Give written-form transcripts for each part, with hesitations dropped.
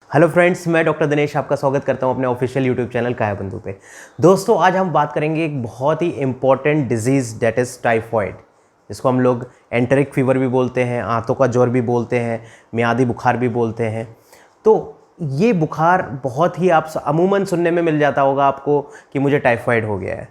Hello friends, मैं doctor Dinesh आपका स्वागत करता हूं अपने ऑफिशियल यूट्यूब चैनल काया बंधु पे। दोस्तों, आज हम बात करेंगे एक बहुत ही important disease that is typhoid, जिसको हम लोग एंटेरिक फीवर भी बोलते हैं, आंतों का ज्वर भी बोलते हैं, मियादी बुखार भी बोलते हैं। तो ये बुखार बहुत ही आप अमूमन सुनने में मिल जाता होगा आपको कि मुझे टाइफॉइड हो गया है।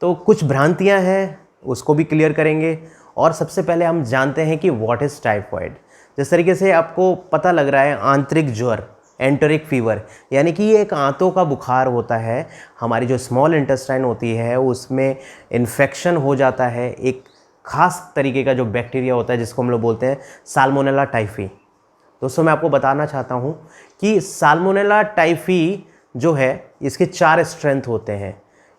तो कुछ भ्रांतियाँ हैं, उसको भी क्लियर करेंगे। और सबसे पहले हम जानते हैं कि व्हाट इज़ टाइफॉइड। जिस तरीके से आपको पता लग रहा है आंतरिक ज्वर, एंटेरिक फीवर, यानी कि ये एक आंतों का बुखार होता है। हमारी जो स्मॉल इंटेस्टाइन होती है उसमें इन्फेक्शन हो जाता है, एक खास तरीके का जो बैक्टीरिया होता है जिसको हम लोग बोलते हैं साल्मोनेला टाइफी। दोस्तों, मैं आपको बताना चाहता हूँ कि साल्मोनेला टाइफी जो है इसके 4 स्ट्रेंथ होते हैं।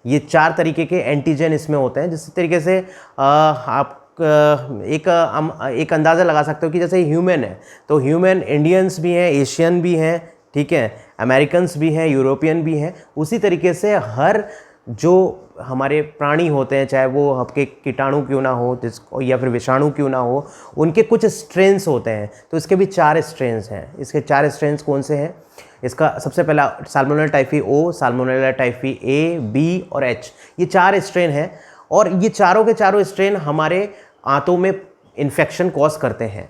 ये 4 तरीके के एंटीजन इसमें होते हैं। जिस तरीके से आप एक अंदाज़ा लगा सकते हो कि जैसे ह्यूमन है तो ह्यूमन इंडियंस भी हैं, एशियन भी हैं, ठीक है, अमेरिकन्स भी हैं, यूरोपियन भी हैं। उसी तरीके से हर जो हमारे प्राणी होते हैं, चाहे वो आपके कीटाणु क्यों ना हो जिसको या फिर विषाणु क्यों ना हो, उनके कुछ स्ट्रेन्स होते हैं। तो इसके भी 4 स्ट्रेन्स हैं। इसके 4 स्ट्रेन्स कौन से हैं? इसका सबसे पहला साल्मोनेला टाइफी ओ, साल्मोनेला टाइफी ए, बी और एच, ये 4 स्ट्रेन हैं। और ये चारों के चारों स्ट्रेन हमारे आंतों में इन्फेक्शन कॉज करते हैं।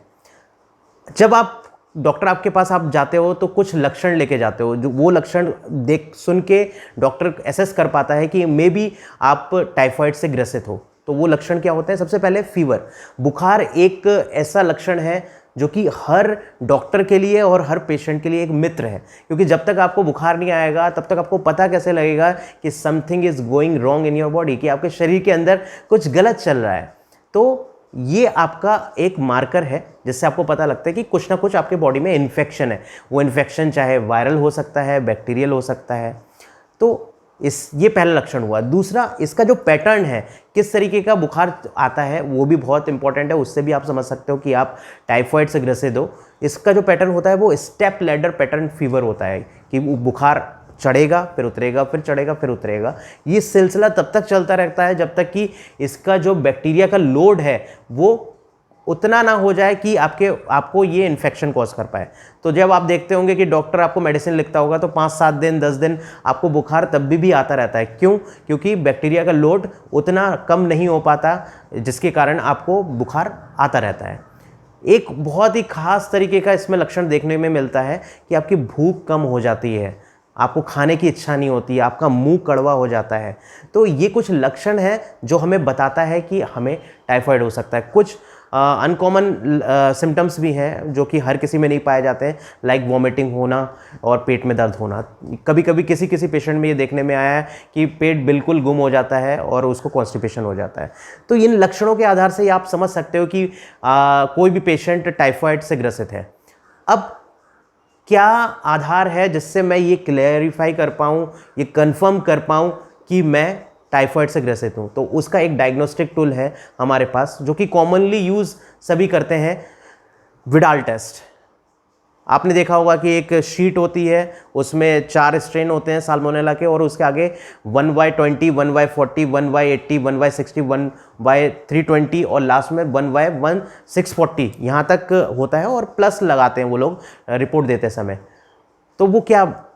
जब आप डॉक्टर आपके पास आप जाते हो तो कुछ लक्षण लेके जाते हो, जो वो लक्षण देख सुन के डॉक्टर एसेस कर पाता है कि मे बी आप टाइफाइड से ग्रसित हो। तो वो लक्षण क्या होते हैं? सबसे पहले फीवर, बुखार एक ऐसा लक्षण है जो कि हर डॉक्टर के लिए और हर पेशेंट के लिए एक मित्र है। क्योंकि जब तक आपको बुखार नहीं आएगा तब तक आपको पता कैसे लगेगा कि something is going wrong in your body, कि आपके शरीर के अंदर कुछ गलत चल रहा है। तो ये आपका एक मार्कर है जिससे आपको पता लगता है कि कुछ ना कुछ आपके बॉडी में इन्फेक्शन है। वो इन्फेक्शन चाहे वायरल हो सकता है, बैक्टीरियल हो सकता है। तो ये पहला लक्षण हुआ। दूसरा, इसका जो पैटर्न है, किस तरीके का बुखार आता है, वो भी बहुत इंपॉर्टेंट है। उससे भी आप समझ सकते हो कि आप टाइफाइड से ग्रसित हो। इसका जो पैटर्न होता है वो स्टेप लैडर पैटर्न फीवर होता है, कि वो बुखार चढ़ेगा फिर उतरेगा, फिर चढ़ेगा फिर उतरेगा। ये सिलसिला तब तक चलता रहता है जब तक कि इसका जो बैक्टीरिया का लोड है वो उतना ना हो जाए कि आपको ये इन्फेक्शन कॉज कर पाए। तो जब आप देखते होंगे कि डॉक्टर आपको मेडिसिन लिखता होगा तो 5-7 दिन 10 दिन आपको बुखार तब भी आता रहता है। क्यों? क्योंकि बैक्टीरिया का लोड उतना कम नहीं हो पाता, जिसके कारण आपको बुखार आता रहता है। एक बहुत ही खास तरीके का इसमें लक्षण देखने में मिलता है कि आपकी भूख कम हो जाती है, आपको खाने की इच्छा नहीं होती, आपका मुंह कड़वा हो जाता है। तो ये कुछ लक्षण है जो हमें बताता है कि हमें टाइफाइड हो सकता है। कुछ अनकॉमन सिम्टम्स भी हैं जो कि हर किसी में नहीं पाए जाते हैं, लाइक वॉमिटिंग होना और पेट में दर्द होना। कभी कभी किसी पेशेंट में ये देखने में आया है कि पेट बिल्कुल गुम हो जाता है और उसको कॉन्स्टिपेशन हो जाता है। तो इन लक्षणों के आधार से आप समझ सकते हो कि कोई भी पेशेंट टाइफाइड से ग्रसित है। अब क्या आधार है जिससे मैं ये क्लैरिफाई कर पाऊँ, ये कंफर्म कर पाऊँ कि मैं टाइफाइड से ग्रसित हूँ? तो उसका एक डायग्नोस्टिक टूल है हमारे पास जो कि कॉमनली यूज़ सभी करते हैं, विडाल टेस्ट। आपने देखा होगा कि एक शीट होती है, उसमें 4 स्ट्रेन होते हैं साल्मोनेला के, और उसके आगे 1/20, 1/40, 1/80, 1/60, 1/320 और लास्ट में 1/1640 यहाँ तक होता है, और प्लस लगाते हैं वो लोग रिपोर्ट देते समय। तो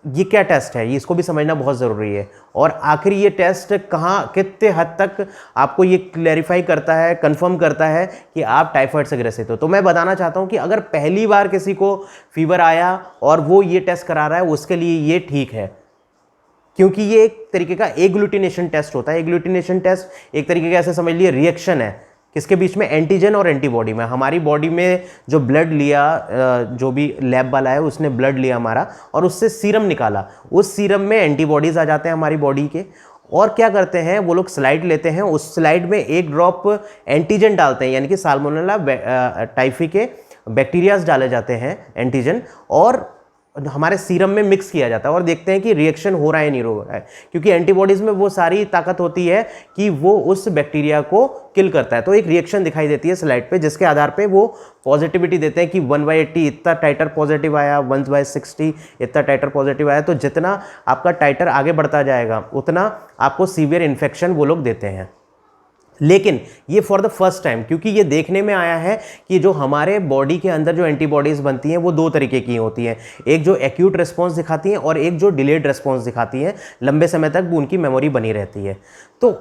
ये क्या टेस्ट है, ये इसको भी समझना बहुत ज़रूरी है। और आखिर ये टेस्ट कितने हद तक आपको ये क्लैरिफाई करता है, कंफर्म करता है कि आप टाइफाइड से ग्रसित हो? तो मैं बताना चाहता हूँ कि अगर पहली बार किसी को फीवर आया और वो ये टेस्ट करा रहा है, उसके लिए ये ठीक है, क्योंकि ये एक तरीके का एग्लूटिनेशन टेस्ट होता है। एग्लूटिनेशन टेस्ट एक तरीके का ऐसे समझ लिए रिएक्शन है किसके बीच में, एंटीजन और एंटीबॉडी में। हमारी बॉडी में जो ब्लड लिया, जो भी लैब वाला है उसने ब्लड लिया हमारा और उससे सीरम निकाला, उस सीरम में एंटीबॉडीज आ जाते हैं हमारी बॉडी के। और क्या करते हैं वो लोग, स्लाइड लेते हैं, उस स्लाइड में 1 ड्रॉप एंटीजन डालते हैं, यानी कि साल्मोनेला टाइफी के बैक्टीरियाज डाले जाते हैं एंटीजन, और हमारे सीरम में मिक्स किया जाता है और देखते हैं कि रिएक्शन हो रहा है नहीं हो रहा है। क्योंकि एंटीबॉडीज में वो सारी ताकत होती है कि वो उस बैक्टीरिया को किल करता है। तो एक रिएक्शन दिखाई देती है स्लाइड पे, जिसके आधार पे वो पॉजिटिविटी देते हैं कि 1/80 इतना टाइटर पॉजिटिव आया, 1/60 इतना टाइटर पॉजिटिव आया। तो जितना आपका टाइटर आगे बढ़ता जाएगा उतना आपको सीवियर इन्फेक्शन वो लोग देते हैं। लेकिन ये फॉर द फर्स्ट टाइम, क्योंकि ये देखने में आया है कि जो हमारे बॉडी के अंदर जो एंटीबॉडीज़ बनती हैं वो दो तरीके की होती हैं, एक जो एक्यूट रिस्पॉन्स दिखाती हैं और एक जो डिलेड रिस्पॉन्स दिखाती हैं, लंबे समय तक उनकी मेमोरी बनी रहती है। तो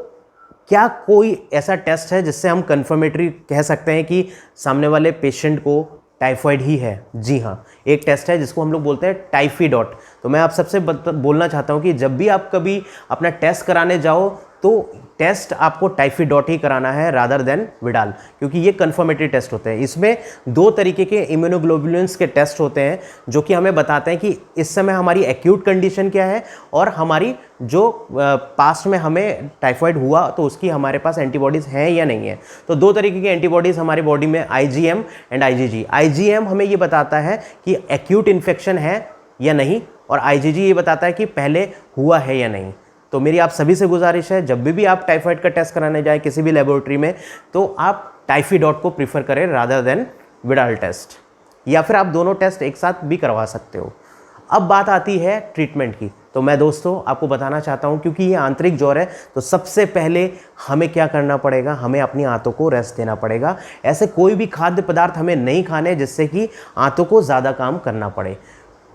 क्या कोई ऐसा टेस्ट है जिससे हम कन्फर्मेटरी कह सकते हैं कि सामने वाले पेशेंट को टाइफाइड ही है? जी हाँ, एक टेस्ट है जिसको हम लोग बोलते हैं टाइफीडॉट। तो मैं आप सबसे बोलना चाहता हूँ कि जब भी आप कभी अपना टेस्ट कराने जाओ तो टेस्ट आपको टाइफीडॉट ही कराना है रादर देन विडाल, क्योंकि ये कन्फर्मेटरी टेस्ट होते हैं। इसमें दो तरीके के इम्यूनोग्लोबुलिन्स के टेस्ट होते हैं जो कि हमें बताते हैं कि इस समय हमारी एक्यूट कंडीशन क्या है और हमारी जो पास्ट में हमें टाइफाइड हुआ तो उसकी हमारे पास एंटीबॉडीज़ हैं या नहीं है। तो दो तरीके की एंटीबॉडीज़ हमारी बॉडी में, IgM एंड IgG। IgM हमें ये बताता है कि एक्यूट इन्फेक्शन है या नहीं, और IgG ये बताता है कि पहले हुआ है या नहीं। तो मेरी आप सभी से गुजारिश है, जब भी आप टाइफाइड का टेस्ट कराने जाएं किसी भी लेबोरेटरी में, तो आप टाइफीडॉट को प्रीफर करें रादर देन विडाल टेस्ट, या फिर आप दोनों टेस्ट एक साथ भी करवा सकते हो। अब बात आती है ट्रीटमेंट की। तो मैं दोस्तों आपको बताना चाहता हूं, क्योंकि ये आंतरिक ज्वर है, तो सबसे पहले हमें क्या करना पड़ेगा, हमें अपनी आंतों को रेस्ट देना पड़ेगा। ऐसे कोई भी खाद्य पदार्थ हमें नहीं खाने जिससे कि आंतों को ज़्यादा काम करना पड़े।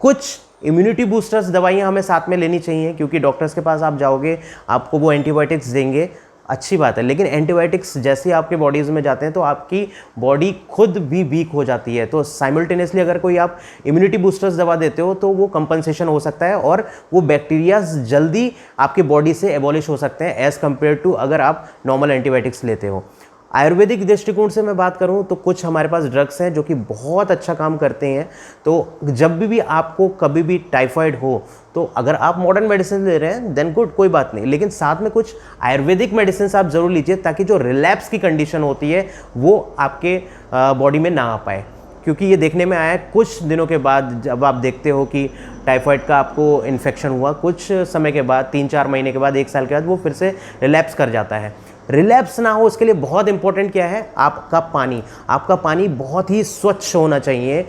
कुछ इम्यूनिटी बूस्टर्स दवाइयाँ हमें साथ में लेनी चाहिए, क्योंकि डॉक्टर्स के पास आप जाओगे आपको वो एंटीबायोटिक्स देंगे, अच्छी बात है, लेकिन एंटीबायोटिक्स जैसे आपके बॉडीज़ में जाते हैं तो आपकी बॉडी खुद भी वीक हो जाती है। तो साइमल्टेनियसली अगर कोई आप इम्यूनिटी बूस्टर्स दवा देते हो तो वो कंपनसेशन हो सकता है और वो बैक्टीरियाज जल्दी आपके बॉडी से एबॉलिश हो सकते हैं एज़ कम्पेयर टू अगर आप नॉर्मल एंटीबायोटिक्स लेते हो। आयुर्वेदिक दृष्टिकोण से मैं बात करूं तो कुछ हमारे पास ड्रग्स हैं जो कि बहुत अच्छा काम करते हैं। तो जब भी आपको कभी भी टाइफाइड हो तो अगर आप मॉडर्न मेडिसिन ले रहे हैं देन गुड, कोई बात नहीं, लेकिन साथ में कुछ आयुर्वेदिक मेडिसिन आप ज़रूर लीजिए ताकि जो रिलैप्स की कंडीशन होती है वो आपके बॉडी में ना आ पाए। क्योंकि ये देखने में आया है कुछ दिनों के बाद, जब आप देखते हो कि टाइफाइड का आपको इन्फेक्शन हुआ, कुछ समय के बाद 3-4 महीने के बाद, 1 साल के बाद वो फिर से रिलैप्स कर जाता है। रिलैप्स ना हो उसके लिए बहुत इंपॉर्टेंट क्या है, आपका पानी। आपका पानी बहुत ही स्वच्छ होना चाहिए,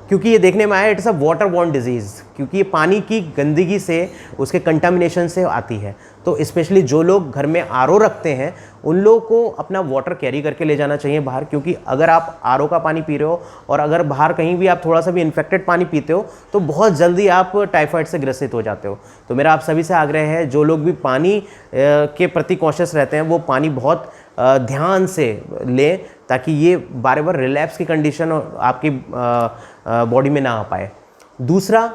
क्योंकि ये देखने में आया it's a water borne disease, क्योंकि ये पानी की गंदगी से, उसके कंटामिनेशन से आती है। तो स्पेशली जो लोग घर में आरओ रखते हैं उन लोगों को अपना वाटर कैरी करके ले जाना चाहिए बाहर, क्योंकि अगर आप आरओ का पानी पी रहे हो और अगर बाहर कहीं भी आप थोड़ा सा भी इन्फेक्टेड पानी पीते हो तो बहुत जल्दी आप टाइफाइड से ग्रसित हो जाते हो। तो मेरा आप सभी से आग्रह है, जो लोग भी पानी के प्रति कॉशियस रहते हैं वो पानी बहुत ध्यान से लें ताकि ये बार बार रिलैप्स की कंडीशन आपकी बॉडी में ना आ पाए। दूसरा,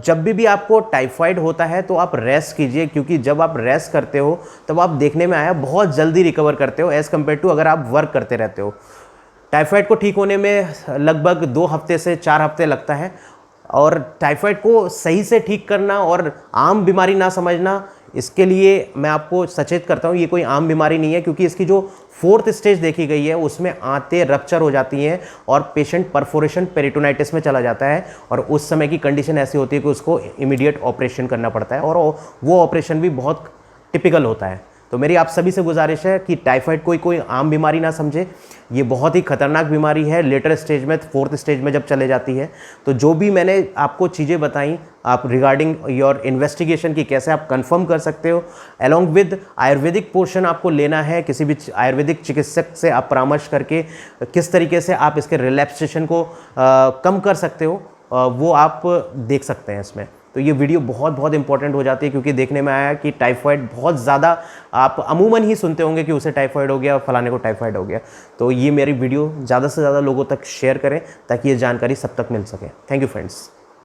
जब भी आपको टाइफाइड होता है तो आप रेस्ट कीजिए, क्योंकि जब आप रेस्ट करते हो तब आप देखने में आया बहुत जल्दी रिकवर करते हो एज़ कम्पेयर टू अगर आप वर्क करते रहते हो। टाइफाइड को ठीक होने में लगभग 2 हफ्ते से 4 हफ्ते लगता है, और टाइफाइड को सही से ठीक करना और आम बीमारी ना समझना, इसके लिए मैं आपको सचेत करता हूँ ये कोई आम बीमारी नहीं है, क्योंकि इसकी जो 4th स्टेज देखी गई है उसमें आंतें रप्चर हो जाती हैं और पेशेंट परफोरेशन पेरिटोनाइटिस में चला जाता है, और उस समय की कंडीशन ऐसी होती है कि उसको इमीडिएट ऑपरेशन करना पड़ता है, और वो ऑपरेशन भी बहुत टिपिकल होता है। तो मेरी आप सभी से गुजारिश है कि टाइफाइड कोई आम बीमारी ना समझे, ये बहुत ही खतरनाक बीमारी है लेटर स्टेज में, 4th स्टेज में जब चले जाती है। तो जो भी मैंने आपको चीज़ें बताई आप रिगार्डिंग योर इन्वेस्टिगेशन की कैसे आप कंफर्म कर सकते हो, अलॉन्ग विद आयुर्वेदिक पोर्शन आपको लेना है, किसी भी आयुर्वेदिक चिकित्सक से आप परामर्श करके किस तरीके से आप इसके रिलैप्सेशन को कम कर सकते हो, वो आप देख सकते हैं इसमें। तो ये वीडियो बहुत इंपॉर्टेंट हो जाती है, क्योंकि देखने में आया कि टाइफाइड बहुत ज़्यादा, आप अमूमन ही सुनते होंगे कि उसे टाइफाइड हो गया, फलाने को टाइफाइड हो गया। तो ये मेरी वीडियो ज़्यादा से ज़्यादा लोगों तक शेयर करें ताकि ये जानकारी सब तक मिल सके। Thank you friends.